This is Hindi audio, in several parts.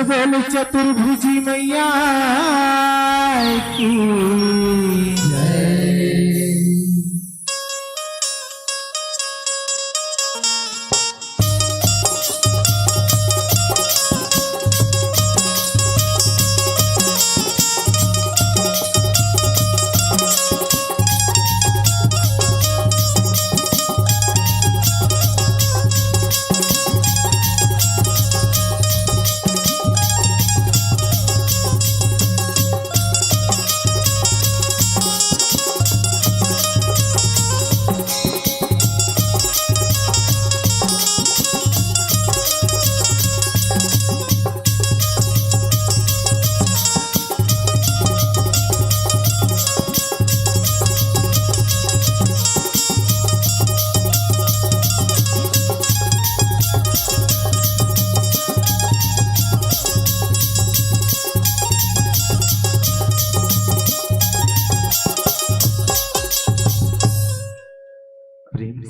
से बोल चतुर्भुजी मैया की जय।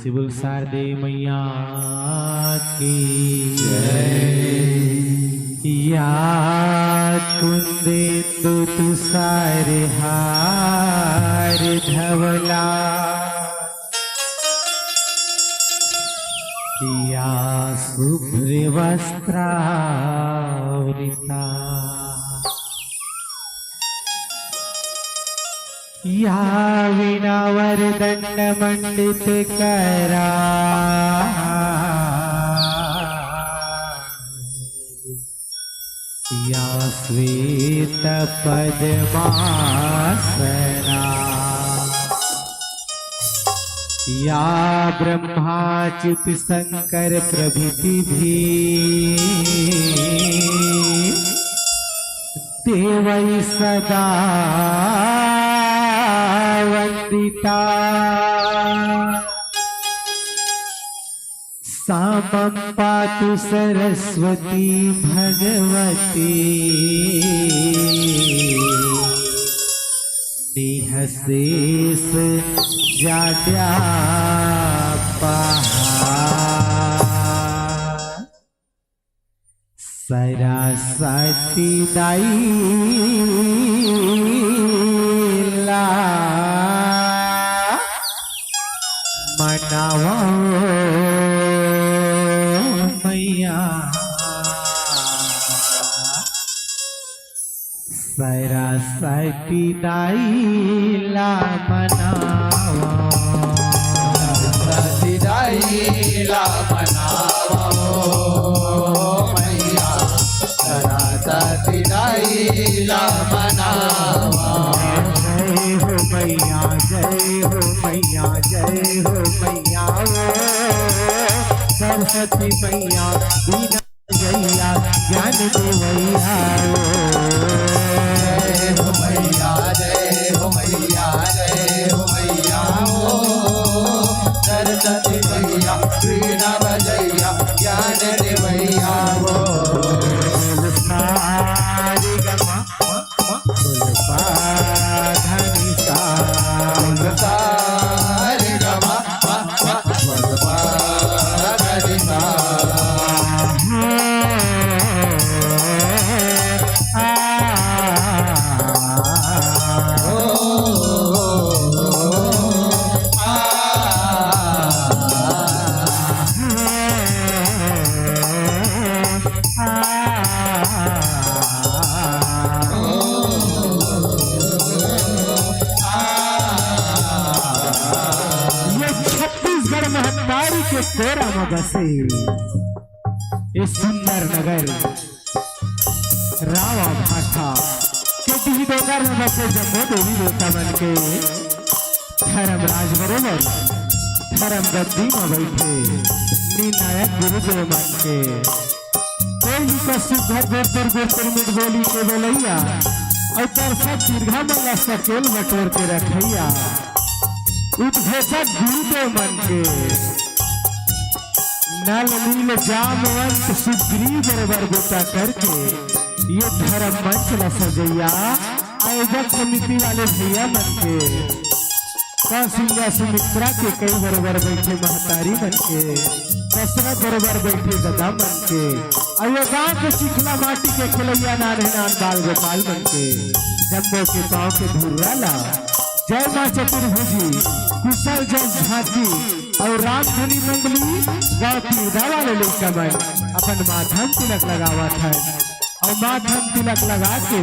शिवल शारदे मैया की जय। या कुंदेंदु तुषार हार धवला या शुभ्र वस्त्रावृता या वीणा वरदंड मंडित करा या श्वेत पद्मासना या ब्रह्माच्युत शंकर प्रभृति भी देवै सदा वंदिता सामं पातु सरस्वती भगवती निःशेष जाड्यापहा सरस्वती दाई मनावा मैया सरस्वती दाईला मनावा सरस्वती दाईला मनावा मैया सरस्वती दाईला मनावा। जय हो मैया जय हो मैया जय हो मैया सरस्वती मैया बिना जैया ज्ञान देवैया जय हो मैया जय हो मैया जय हो मैया सरस्वती मैया वीणा बजैया ज्ञान देवैया के कोरा में बसे ये सुंदर नगर रावा भाटा के डी डोगर में बसे जम्मू देवी देवता बन के धर्मराज बरोबर धर्म गद्दी में बैठे निर्णायक गुरुदेव मान के कोई का सुधर गोतर गोतर मिट बोली के बोलैया और दर्शक दीर्घा मंगा सकेल बटोर के रखैया उद्घोषक गुरुदेव मन के नल नील जामवंत सुग्रीव बरबरबोता करके ये धर्म मंच न सजैया आयोजक समिति वाले भैया मन के कौशिल्या सुमित्रा के कई बरोबर बैठे महतारी मन के दशरथ बरोबर बैठे दादा मन के अयो गाँव के चिखला माटी के खिलैया नारे नान बाल गोपाल बन के जम्बो के पाँव के धुर्राला जय माँ चतुर्भुजी कुशल जय झांकी और राम धनी मंगली गाती वाले लोग कमर अपन माथम तिलक लगावत है और माथम तिलक लगा के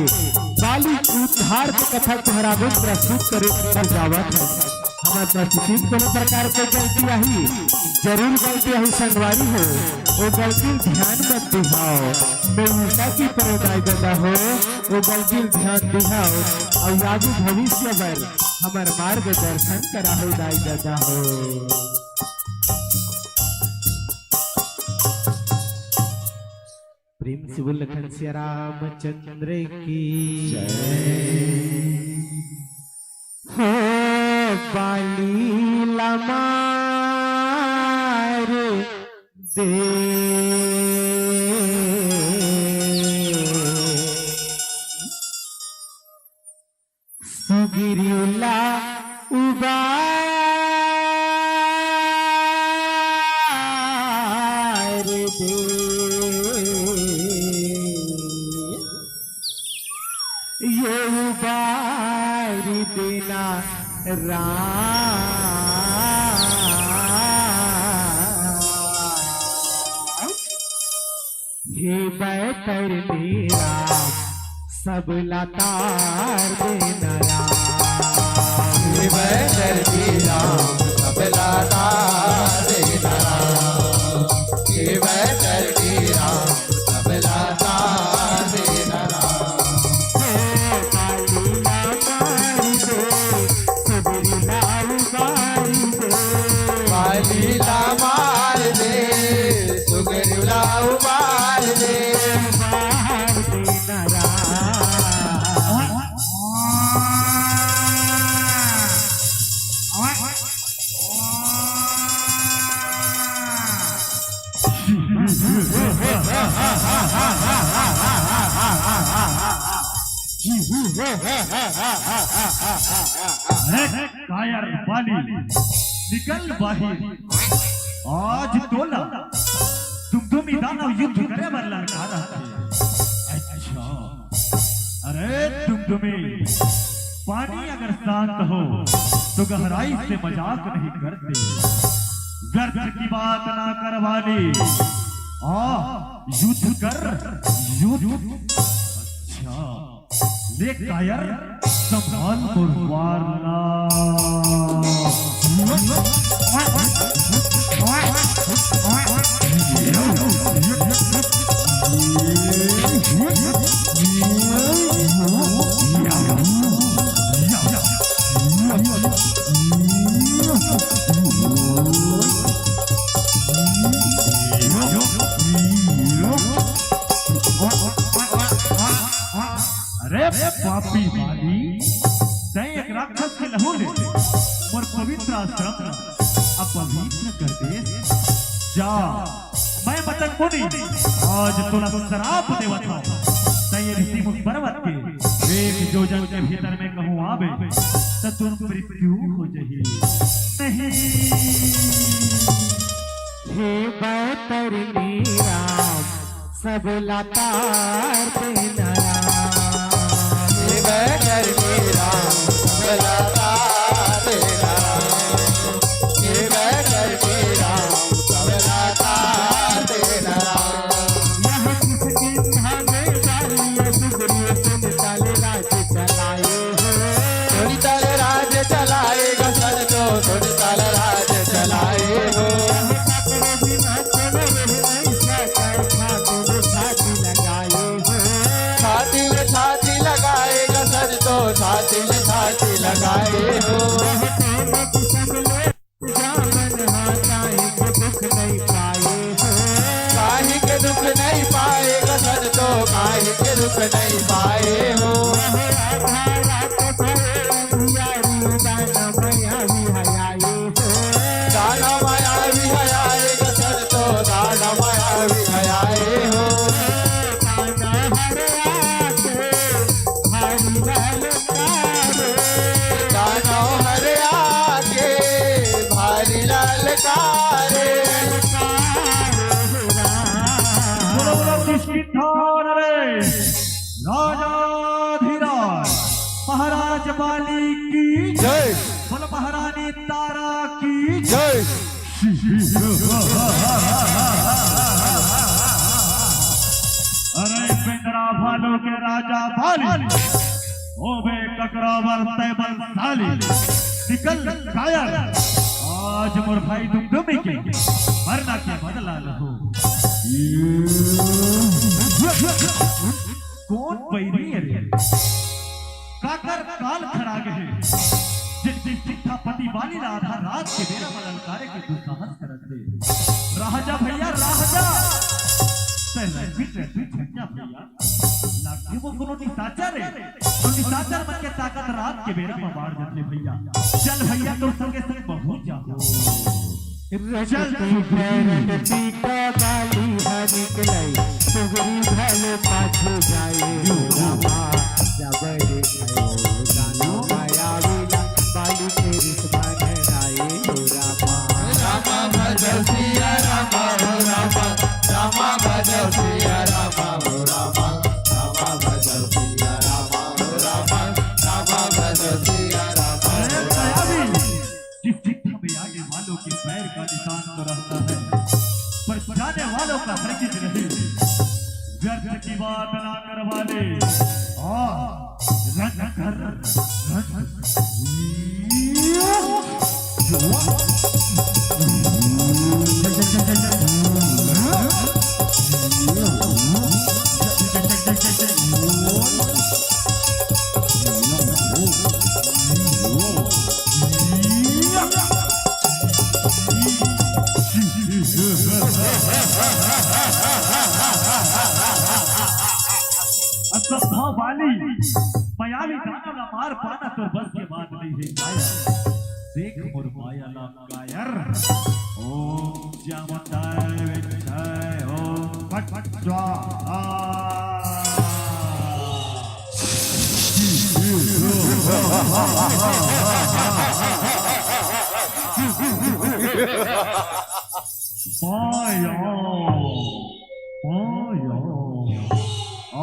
बाली उद्धार के कथा तुम्हारा प्रस्तुत करे कर जावत है। हमारे नसीब कोनो प्रकार के गलती आई जरूर गलती आई संगवारी हो वो गलती ध्यान मत दिखाओ मैं उल्टा की परोदाय देता हो वो गलती ध्यान दिखाओ और आगे भविष्य भर हमार मार्गदर्शन करा हो दाई देता हो। प्रेम से बोल लखन सिया रामचंद्र की जय हो। बाली लमार दे सुगिरियुला उबार दे ये उबार देना राम हे बैतर मेरा सब लतार देना राम हे बैतर मेरा सब लतार देना राम हे बैतर मेरा सब लतार देना राम लीला मार दे सुगरुला उबार दे कायर वाली निकल बाहिर आज तोला तुम ही दानव युद्ध करे बर लड़का रहा थे। अच्छा अरे तुम्हें पानी अगर शांत हो तो गहराई से मजाक नहीं करते व्यर्थ की बात ना करवाली युद्ध कर युद्ध। अच्छा ले कायर संभाल मुरवारना अरे पापी वाली एक राक्षस के लहू ले और पवित्र आश्रम अपवित्र कर दे जा। मैं बतन मुनि आज तोला शराप देवत हूं तय ऋषि मुख पर्वत के एक योजन के भीतर में कहूं आवे तो तुम मृत्यु हो जही नहीं। हे बैतर मेरा सब लतार देना राम हे बैतर मेरा सब लतार देना राम हे बैतर मेरा सब लतार देना राम। यह किसकी भागे डालिए सुगरियों सुन ताले राज चलाए हो थोड़ी ताल राज चलाएगा सर तो थोड़ी ताल राज चलाए हो अपने बिना चले नहीं सकता छाती लगाए हो छाती में छाती लगाएगा सर तो छाती में छाती लगाए हो काहे के दुख नहीं पाएगा सर तो काहे के दुख नहीं पाए हो दाना माया भी हयाएगा सर तो दाना माया भी हयाए हो दाना हर आके भारी ललकारे बोलो बोलो बोले राजाधिराज महाराज बाली की जय बोल महारानी तारा की जय अरे पिंजरा भालू के राजा बाली ओ बे ककरावर तैबल साली निकल कायर आज मोर भाई दुमदुमी के मरना के बदला लो कौन पैरी है काकर काल खड़ा गए जिस चिट्ठा पति वाली राधा रात के बेरा मलंकारे के दुस्साहस करत दे राजा भैया राजा मन के ताकत रात के बेरा में बाढ़ जाते भैया चल भैया तो संगे संग पहुंच जाओ रटती रटती का बाली हरी निकलाई सुगरी भले पाछू जाए रामा जबरे आयो गानो माया विला बाली तेरी सुभान राए रामा रामा भज सिया रामा हो रामा रामा भज सिया रामा हो रामा रामा भज सिया रामा हो रामा रामा भज सिया रामा हो रामा जिस चिट्ठा में आगे वालों के पैर का निशान तो रहता है पर जाने वालों का हरगिज नहीं व्यर्थ की बात ना करवाले रन कर असभ्य वाली मायावी दाना ना मार पाना तो बस के बात नहीं है कायर देख मोर माया ला कायर ओम जामताय विजय ओम फट फट स्वाहा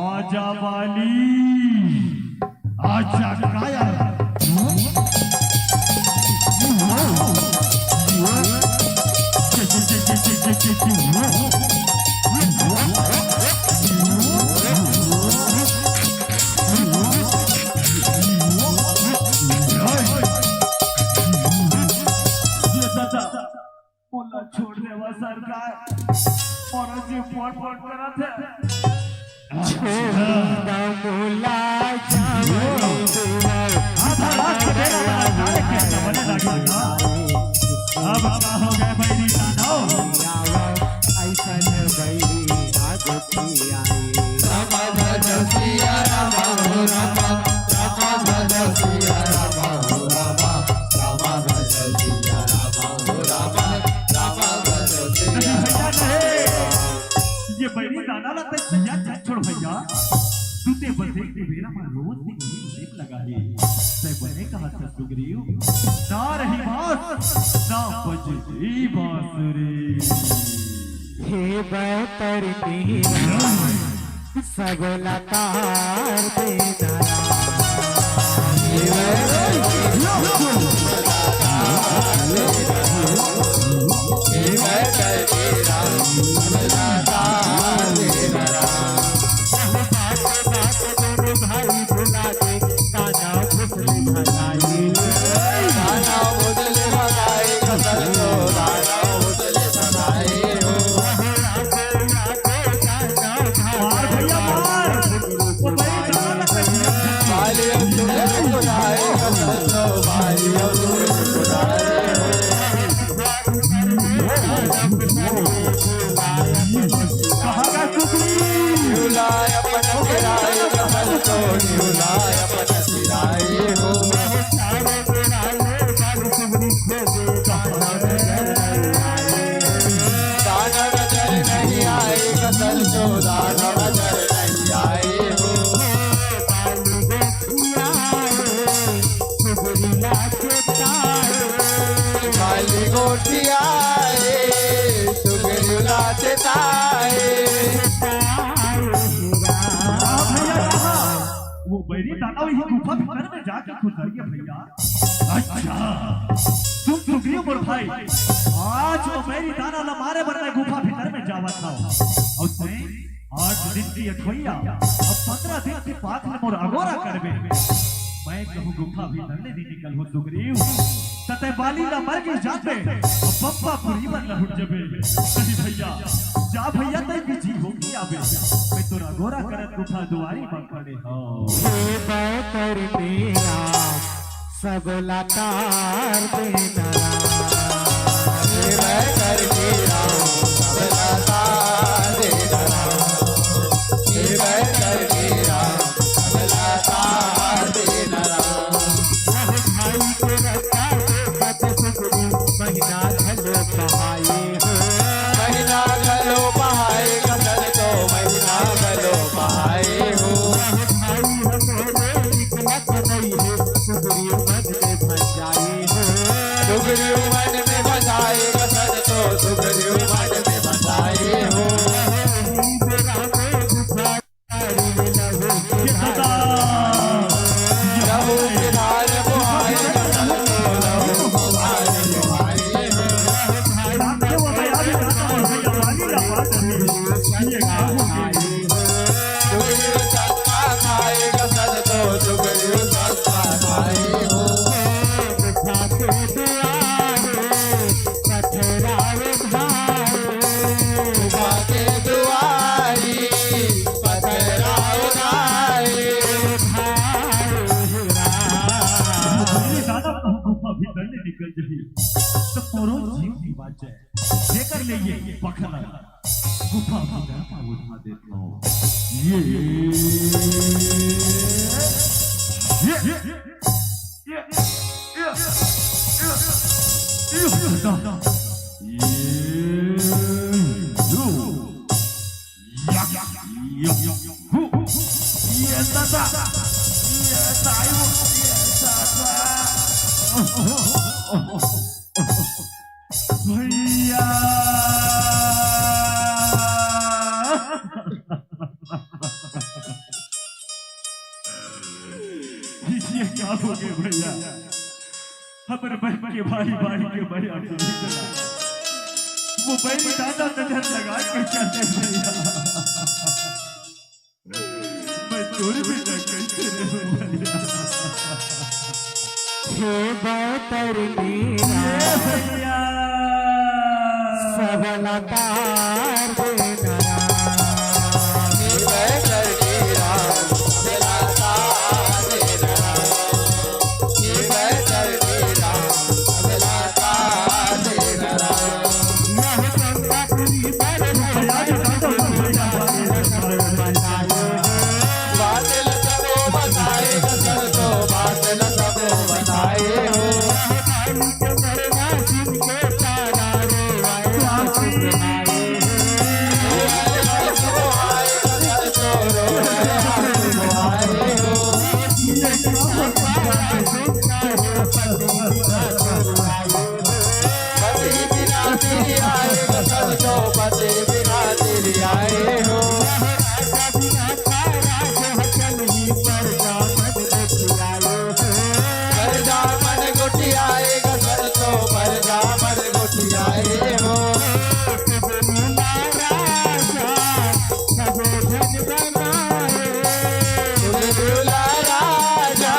आजा वाली आजा कायर छोड़ देवा सरकार और जी फोट फोट करा थे छोड़ा मोला जावे देवा आधा रात के बेरा वाला नारे के बने लगा था अब हो गए बैरी दानो ऐसन बैरी आगती आई रामा भज सिया रामा हो रामा रामा भज सिया रामा हो रामा रामा भज सिया रामा हो रामा रामा भज सिया ये बैरी दाना ला ते सजा छोड़ भैया तूते बसे के बेरा में रोज देख लगा है ते बने कहा था सुग्रीव ना रही बात ना बजरी बांसुरी हे बहतर नीरा सगोला तार देना बैरी दानव ही गुफा भीतर में जाके खुदाइए भैया। अच्छा तुम सुग्रीव मोर भाई आज वो बैरी दाना ला मारे बरने गुफा भीतर में जावत हो और तै 8 दिन की अठवैया अब 15 दिन के बाद में मोर अगोरा करबे। मैं कहूं गुफा भीतर ले निकल हो सुग्रीव तते बाली ला मर के जाते और पप्पा पूरी बन लहुट जबे। नहीं भैया जा भैया तै बिजी हो के आवे मैं तोरा गोरा करत गुफा दुआरी पर खड़े हो। कर मेरा सब लातार देना कर मेरा सब लातार देना कर मेरा सब लातार देना भाई के रखा बत सुगरी महीना घलो बहाए हो महीना गलो बहाए कसर तो महीना गलो बहाए हो भाई हमारे निकलत नहीं है सुगरी मन में बजाए हो सुग्रीव मन में बजाए कसर तो सुग्रीव मन में बजाए हो लहू के धार बुहाए कसर तो लहू बुहाए बुहाए हो सुग्रीव सत्ता खाए कसर तो सुग्रीव सत्ता खाए हो उमा के दुआरी पथरा उठाए गुफा भीतर ले निकल जही तो पोरो जीव की बात है जेकर ले ये पखला गुफा भीतर पर उठा देता हूं। ये भैया ये क्या हो गए भैया हमारे बहन के भाई के भैया के निकला वो बैरी दादा नजर लगा के चलते भैया मैं चोरी भी न कैसे रहे भैया हे बतर मेरा भैया सब लातार देना कर मेरा सब लातार देना कर मेरा सब लातार देना बादल सबो बताए कसर तो बादल सबो बताए हो पति बिना तेरी आए कसर तो पति बिना तेरी आए हो पर जा मन गुटियाए कसर तो पर जा मन गुटियाए हो तुम दूल्हा राजा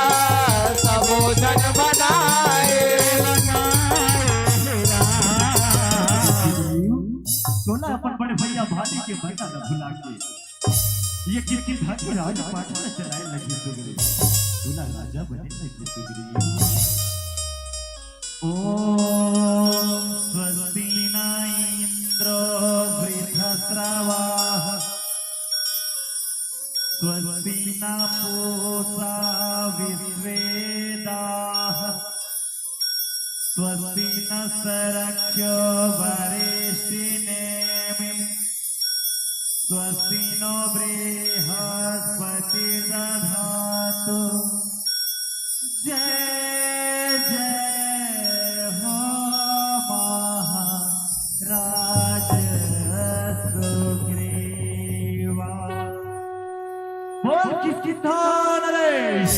सबो धन बनाए सोना अपन बड़े भैया भाली के बता न भुला के ये किरकिर भागी राज पाठ में चलाए लगी सुगरी सोना राजा बने लगी सुगरी। ओम स्वस्ति न इंद्रो वृद्धश्रवाः स्वस्ति न पूषा विश्वेदाः स्वस्ति नस्तरक्षो वरिष्ठिनेमि स्वस्ति नो बृहस्पतिर्दधातु जय जय हो महाराज सुग्रीवा। बोल किसकी थान नरेश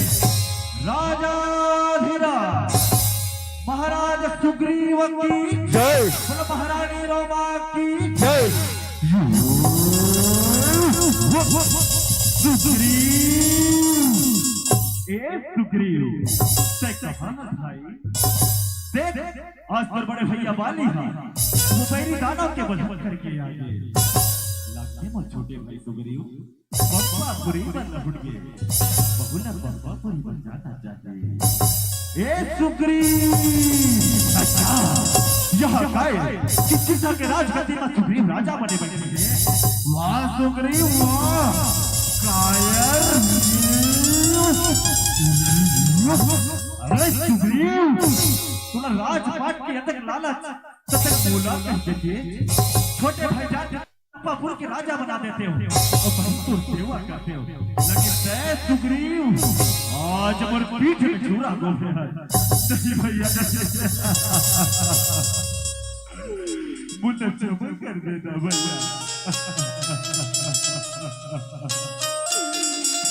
राजाधिराज महाराज सुग्रीव की जय बोलो महारानी रोमा की जय सुग्रीव से कहा न भाई देख आज पर बड़े भैया वाली हाँ मुपैरी दानव के बल करके आगे लगते मो छोटे भाई सुग्रीव बप्पा पुरी बन लुट गए बहुला बप्पा पुरी बन जाना चाहते ए सुग्रीव अच्छा यह काय किसी के राजगद्दी में सुग्रीव राजा बने बैठे हैं वाह सुग्रीव वाह कायर अरे सुग्रीव तूने राजपाट के अंदर लालच तक बोला कहते थे छोटे भाईजान पापुर के राजा बना देते हो और बहुत सेवा करते हो लेकिन तय सुग्रीव आज मोर पीठ में छुरा बोल रहा है नहीं भैया मुझे चबल कर देता भैया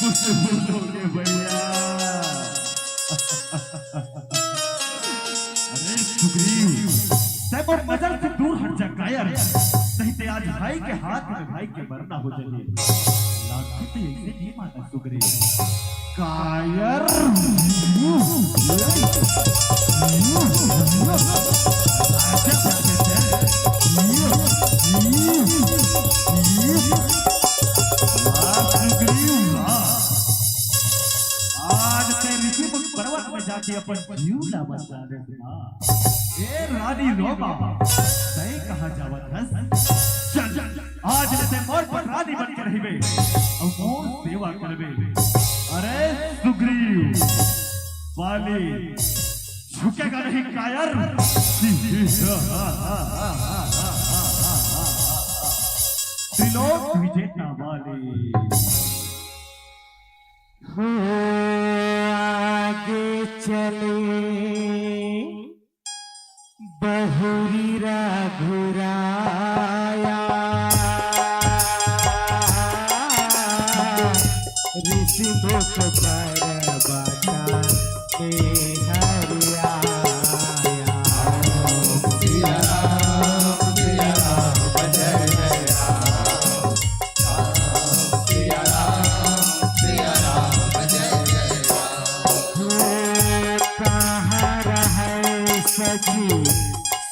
मुझसे बोलोगे भैया अरे सुग्रीव तब और मजल से दूर हट जा कायर नहीं तो आज भाई के हाथ में भाई के मरना हो जाए लाखे तो ऐसे नहीं माना सुग्रीव कायर आज तेरी पर्वत में जाके अपन जीव ना बचा देना ए रानी रोमा सही कहा जावत हस चल आज ने मोर पर रानी बन के रहिबे और मोर सेवा करबे अरे सुग्रीव वाली झुकेगा नहीं कायर त्रिलोक विजेता वाली हो आगे चले बहुरी रघुराया ऋषि मुख पर बाटा हरिया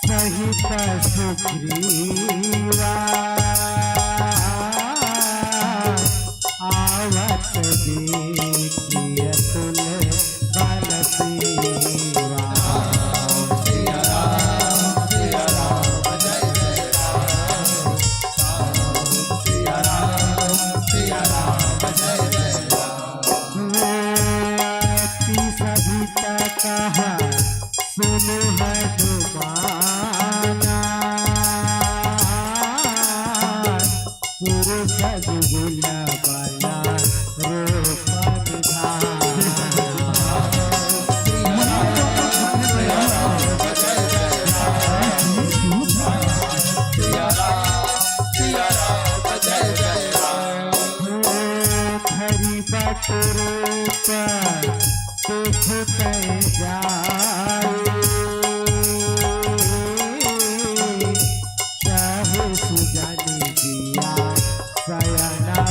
सहित सुग्रीवा आवत देखिय तुल बलसेवा कहा सुनो हनुमाना पुरुष गुल बला रोपन खरी बटोरो पर देखते जाए चाहे सुजानी दिया सयाना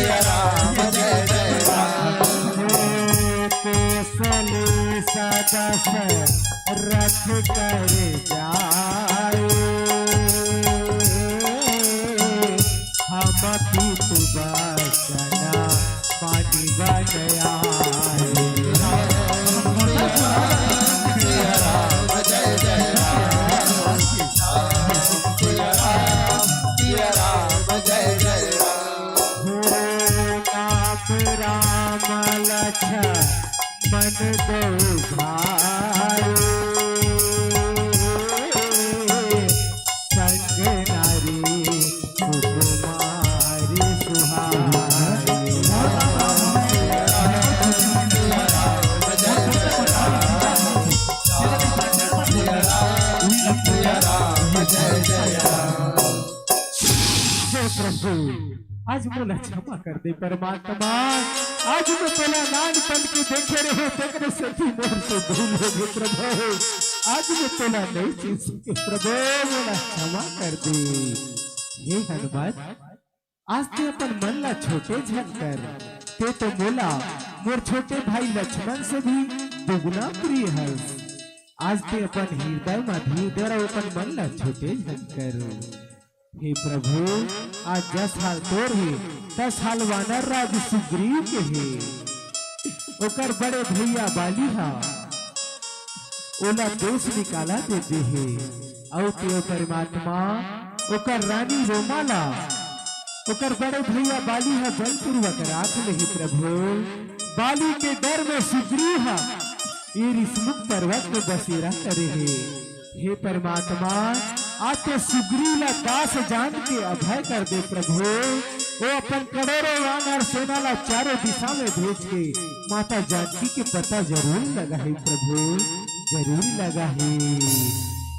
सिया राम जय जय राम कौशले सदा रथ कर जाए हम तू बचना पानी बन आए सिया राम जय जय राम सिया राम जय जय राम राम लक्ष्मण दो भाई संग नारी कुमारी सुहाई प्रभु आज मोला क्षमा कर दे परमात्मा आज मैं पहला नानपन के देखे रहे देखने से भी मोर से भूल हो गई प्रभु आज मैं पहला नहीं चीज सके प्रभु मोला क्षमा कर दे हे हनुमान आज ते अपन मन ला छोटे झट कर ते तो मोला मोर छोटे भाई लक्ष्मण से भी दुगुना प्रिय है आज ते अपन हृदय में धीर अपन मन ला छोटे झट कर हे प्रभु आज 10 साल तोर है 10 साल वानर राज सुग्रीव के है ओकर बड़े भैया बाली हा ओला देश निकाला देते है और ते परमात्मा ओकर रानी रोमाला ओकर बड़े भैया बाली हा बलपूर्वक राख ले प्रभु बाली के डर में सुग्रीव हा ये ऋषमुख पर्वत में बसेरा करे है हे परमात्मा आज तो सुग्रीव ला दास जान के अभय कर दे प्रभु वो अपन करोड़ों वानर सेना ला चारों दिशा में भेज के माता जानकी के पता जरूर लगा है प्रभु जरूर लगा है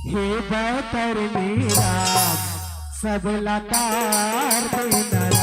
हे बतर मेरा सब लतार देना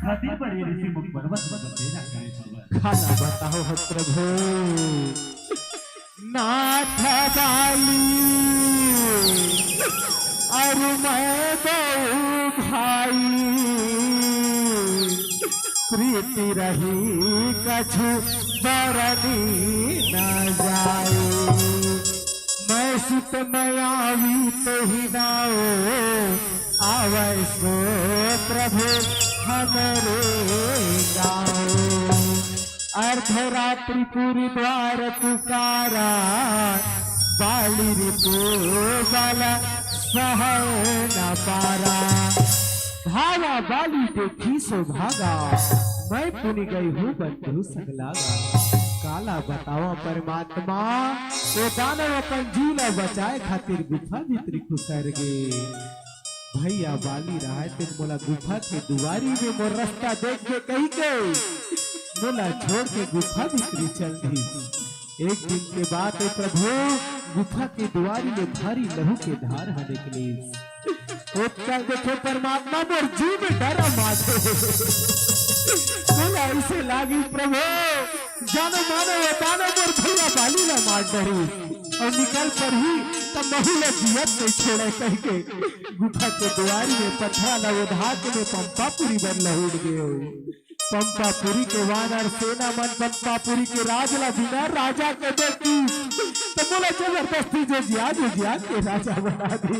खातिर पर ये ऋषि मुख पर्वत बसेरा करे सब खाना बताओ हो प्रभु नाथ बाली और मैं दो भाई प्रीति रही कछु बरनी न जाए मैं सुत मयावी तो ही नाओ आवे सो प्रभु हमरे गाँव अर्धरात्रि पूरी द्वार पुकारा बाली ऋतु बाला सह न पारा भागा बाली देखी सो भागा मैं पुनि गई हूँ बंधु संग लागा काला बताओ परमात्मा वो दानव अपन जीला बचाए खातिर गुफा भीतरी खुसर गे भैया बाली रहा है मोला गुफा के दुआरी में मोर रास्ता देख के कही के मोला छोड़ के गुफा भीतरी चल दी एक दिन के बाद प्रभु गुफा के दुआरी में भारी लहू के धार निकली उत्तर देखे परमात्मा मोर जी में डर माथे मोला ऐसे लागी प्रभु जानो मानो दानो मोर भैया बाली ला मार डरी और निकल पर ही तब महिला जियत नहीं छोड़े कह के गुफा के दुआरी में पत्थर लगा धात में पंपापुरी बन लहुड़ गए पंपापुरी के वानर सेना मन पंपापुरी के राजला बिना राजा के देखी तो बोला जबरदस्ती जो जिया के राजा बना दी।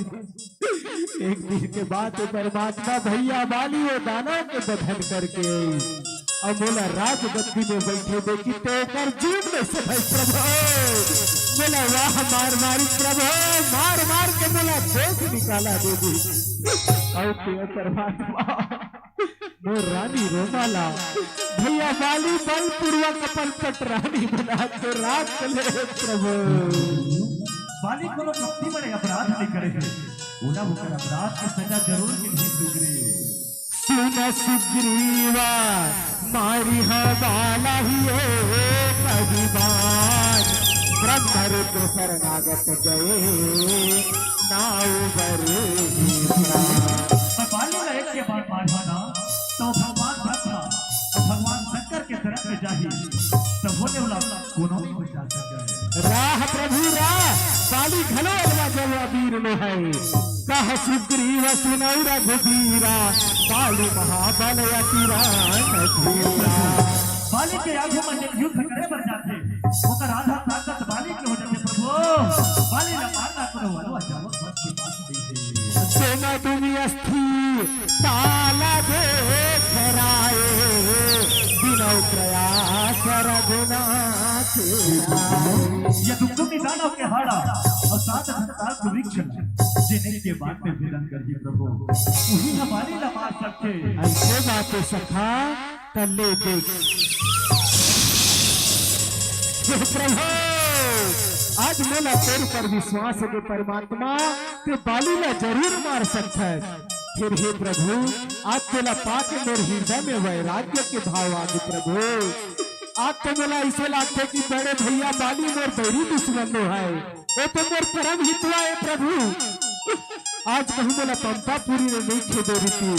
एक दिन के बाद परमात्मा भैया बाली और दाना के बधन करके अब बोला राजगद्दी में बैठे देखी तो कर जीव में से भाई प्रभु बोला वाह मार मारी प्रभु मार मार के बोला देख निकाला देवी और परमात्मा मोर रानी रोमाला भैया बाली बल पूर्वक अपन पट रानी बना के रात चले प्रभु। बाली को लोग अपनी बड़े अपराध नहीं करे हैं, उन्हें होकर अपराध की सजा जरूर मिलनी सुग्रीव। सुन सुग्रीवा मारी बाला ही कहिबान ब्रह्म रुद्र शरणागत गए नाउबर बाली का एक के बाद मारना तो भगवान ब्रह्मा और भगवान शंकर के शरण में जाही तो होने वाला कोनो नहीं बचा सके। राह प्रभु राह बाली घलो अगला जलवा वीर में है कह सुग्रीव सुनौ रघुबीरा बाली महाबल अतिरा बाली के आंखों में जब युद्ध करे पर जाते ओकर आधा ताकत बाली के हो जाते प्रभु बाली ना मारना करो वाला जाओ बस की बात नहीं है। सेना तुम अस्थि ताला देख राए बिनौ प्रयास रघुनाथ ये दुखी दानव के हाड़ा और साथ साथ वृक्ष जिन्हें के बात में भेदन कर दी प्रभु वही हमारी ना मार सकते। ऐसे बातें सखा तले देख प्रभु आज मेरा तेरे पर विश्वास है कि परमात्मा ते बाली ला जरूर मार सकता है। फिर हे प्रभु आज तेला पाके मेरे हृदय में वैराग्य के भाव आगे प्रभु आज तो मेरा ऐसे लगता है कि बड़े भैया बाली मोर बैरी दुश्मन है वो तो मोर परम हितवा है प्रभु। आज कहूँ बोला पंपापुरी ने नहीं खेदे रीति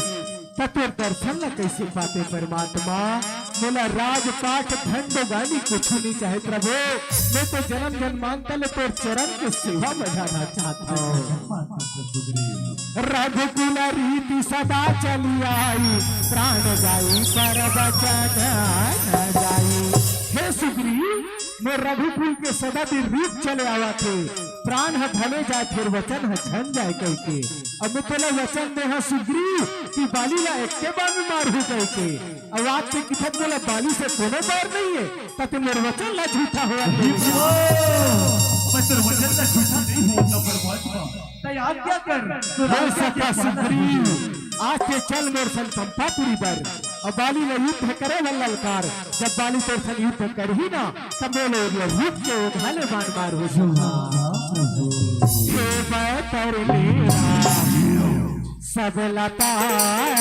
तत्वर दर्शन ला कैसे पाते परमात्मा बोला राजपाट धंडो गाली कुछ नहीं चाहे प्रभु मैं तो जन्म जन्मांतर तो चरण के सेवा में जाना चाहता हूँ। रघुकुल रीति सदा चली आई प्राण जाई पर बचन न जाई। हे सुग्रीव मैं रघुकुल के सदा भी रीत चले आवा थे प्राण है भले जाए फिर वचन है छन जाए कह के अब मैं तेरा वचन दे हाँ सुग्रीव कि बाली ला एक के बार में मार हो गए के अब आज से किधर बोला बाली से कोनो बार नहीं है तब मेरे वचन ला झूठा हुआ पर वचन ला झूठा नहीं होता परमात्मा तैयार क्या कर हो सका सुग्रीव आज से चल मोर संग पंपापुरी पर और बाली ने युद्ध करे ललकार जब बाली तोर संग युद्ध कर ही ना तब बोलो युद्ध के उठाले बाण मार हो सब लतार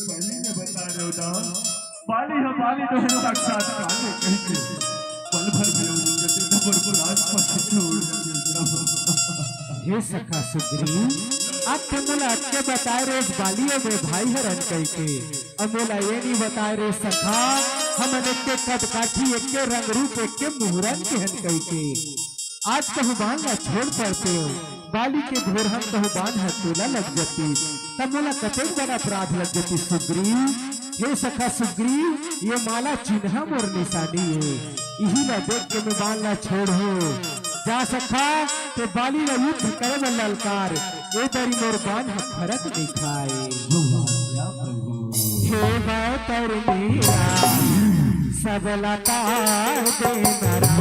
पहले ने बता रहे हो बाली हम बाली तो है साक्षात काले कहीं के पल भर में उनके नंबर को राजपथ छोड़ हे सखा सुग्रीव आज तो मोला अच्छे बताए रे बालियों में भाई हरण कह के अब मोला ये नहीं बताए रे सखा हम एक के कद काठी एक के रंग रूप एक के मुहूर्त के हन कह के आज कहूँ मांगा छोड़ पड़ते हो बाली के भोरहन कहू बांध हथेला लग जाती तब मोला कतेक बड़ा अपराध लग जाती सुग्रीव। हे सखा सुग्रीव ये माला चिन्ह मोर निशानी है यही ला देख के मैं बाल ला छोड़ हो जा सखा ते बाली ला युद्ध करे में ललकार ए दरी मोर बांध फरक दिखाए। हे बैतर मीरा सबला तार दे नरा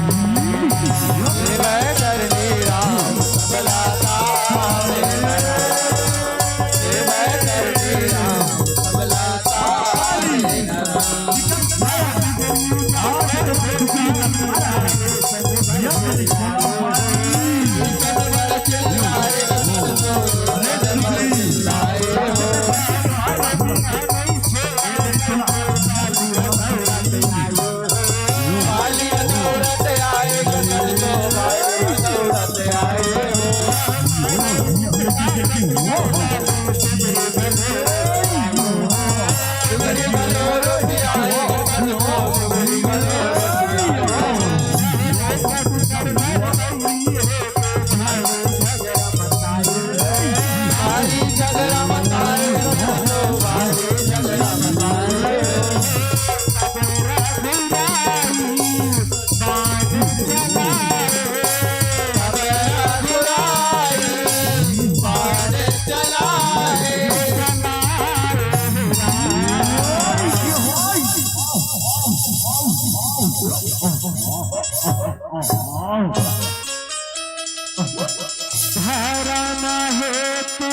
धर्म हेतु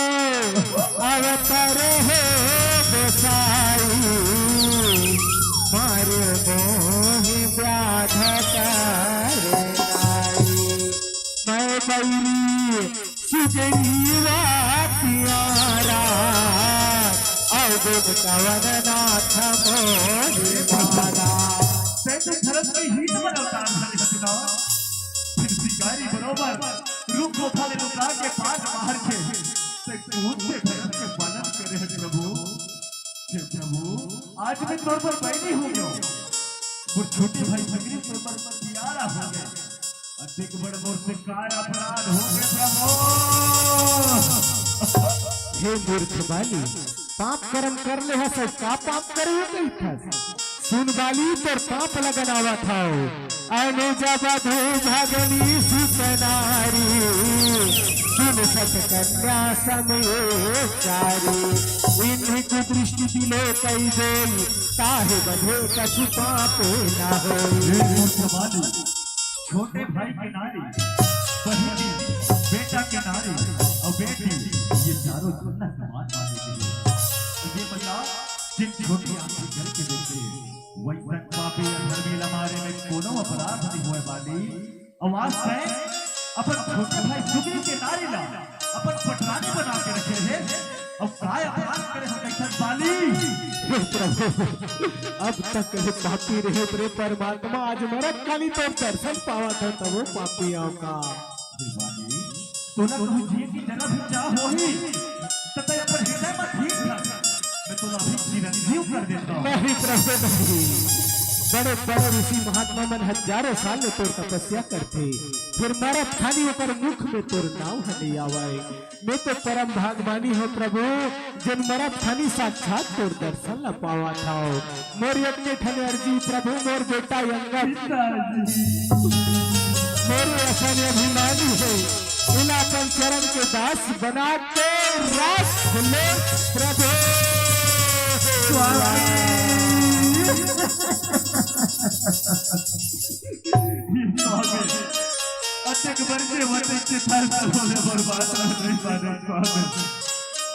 अवतर है गोसाई मार मोहि व्याध मैं बैरी सुग्रीवा प्यारा अवगुण कवन नाथ मोहि मारा। धर्म की हीत में अवतार धारे हथिना फिर शिकारी बरोबर रूप गोथा ले लुका के पास बाहर के से कूद से भयन के पालन करे हैं प्रभु। हे प्रभु आज मैं तौर पर बैठी हूँ गयो वो छोटे भाई सुग्रीव तौर पर प्यारा हो गया अधिक बड़ मोर से काय अपराध हो गए प्रभु। हे मूर्ख बाली पाप कर्म कर ले है का पाप करे हो गई था सुन बाली पर पाप लगनावा था अनुजा बधू भगनी सुतनारी सुन सत कन्या समेचारी इन्हीं को दृष्टि दिले कई देई ताहे बधे कछु पाप ना हो। छोटे भाई के नारी बहनी बेटा के नारी और बेटी ये चारों सुनना समान माने के लिए ये बता जिन छोटी आंखें जल के देखे वैसा पापी धर्मी हमारे में कोनो अपराध नहीं हुए बाली आवाज से अपन छोटे भाई सुग्रीव के नारी ला अपन पटरानी बना के रखे हैं अब काय अपराध करे हम कैसे बाली। हे प्रभु अब तक हे पापी रहे रे परमात्मा आज मरत खाली तो दर्शन पावा था तब वो पापियों का बाली तो ना कहूं जी की जगह भी जा होही तते अपन हृदय में ठीक था मैं तो अभी चिरंजीव कर देता हूं। नहीं प्रभु नहीं बड़े बड़े ऋषि महात्मा मन हजारों साल में तोर तपस्या करते फिर मरत खानी ऊपर मुख में तोर नाव हनी आवाए मैं तो परम भागवानी हो प्रभु जिन मरत खानी साक्षात तोर दर्शन न पावा था मोर यज्ञ ठने अर्जी प्रभु मोर बेटा अंगद मेरे असन अभिमानी है इलापन चरण के दास बना के रास ले प्रभु अटक बरसे वटे से थार बोले बर्बाद नहीं पाने स्वामी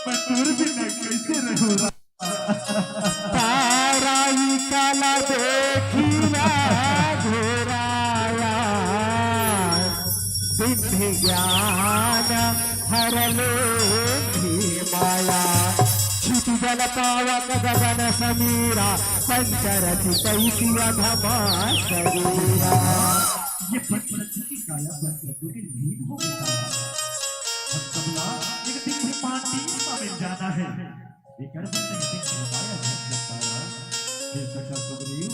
मैं दूर भी न कैसे रहूं ताराई काला देखिया घोराया सिद्धि ज्ञान हरले माया क्षिति जल पावक गगन समीरा पंचरथि कैसी अधमा शरीरा। ये पंचरथि की काया पंचरथि के नींद हो गया और कमला एक दिन में पानी में जाना है ये कर बंदे एक दिन बताया सकता है ये सका सुग्रीव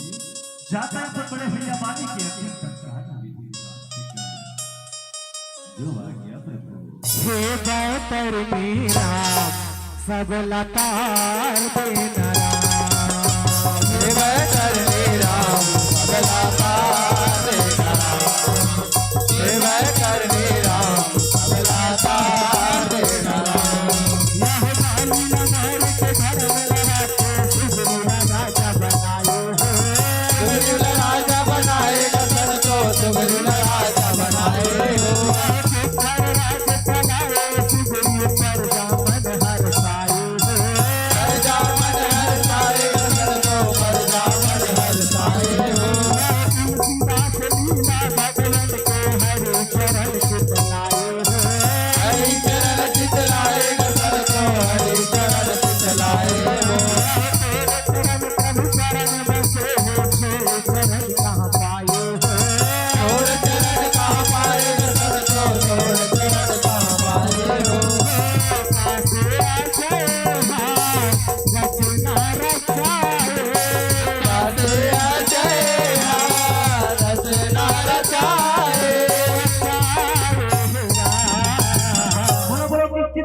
जाता है तो बड़े भैया बानी के अधीन संस्कार जो आ गया प्रभु। हे बैतरनी राम सब लतार देना राम। हे बैतरनी राम सबला तार देना राम। हे बैतरनी राम सबला तार देना राम। यह बाली नगर के घर में लगा के सुगरीला राजा बनाए हो। सुगरीला राजा बनाए दशरथ को सुगरीला राजा बनाए हो।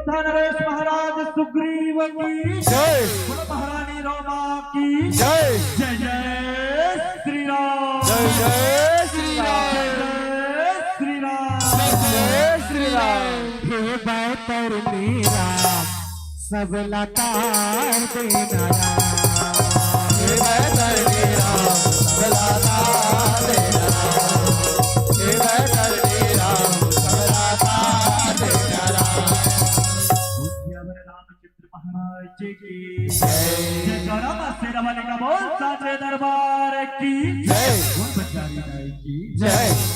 नरेश महाराज सुग्रीव की जय। महारानी रोमा की जय जय जय श्री राम। जय जय श्री राम। जय श्री राम। जय श्री राम। हे बैतरनी राम सब लतार देना राम। हे बैतरनी राम सबला तार देना राम। हे बैतरनी राम सबला तार देना राम। रामचंद्र महाराज जी की जय। गौरव शेरा वाले का बोल साचे दरबार की जय। बोल बंजारी नाई की जय।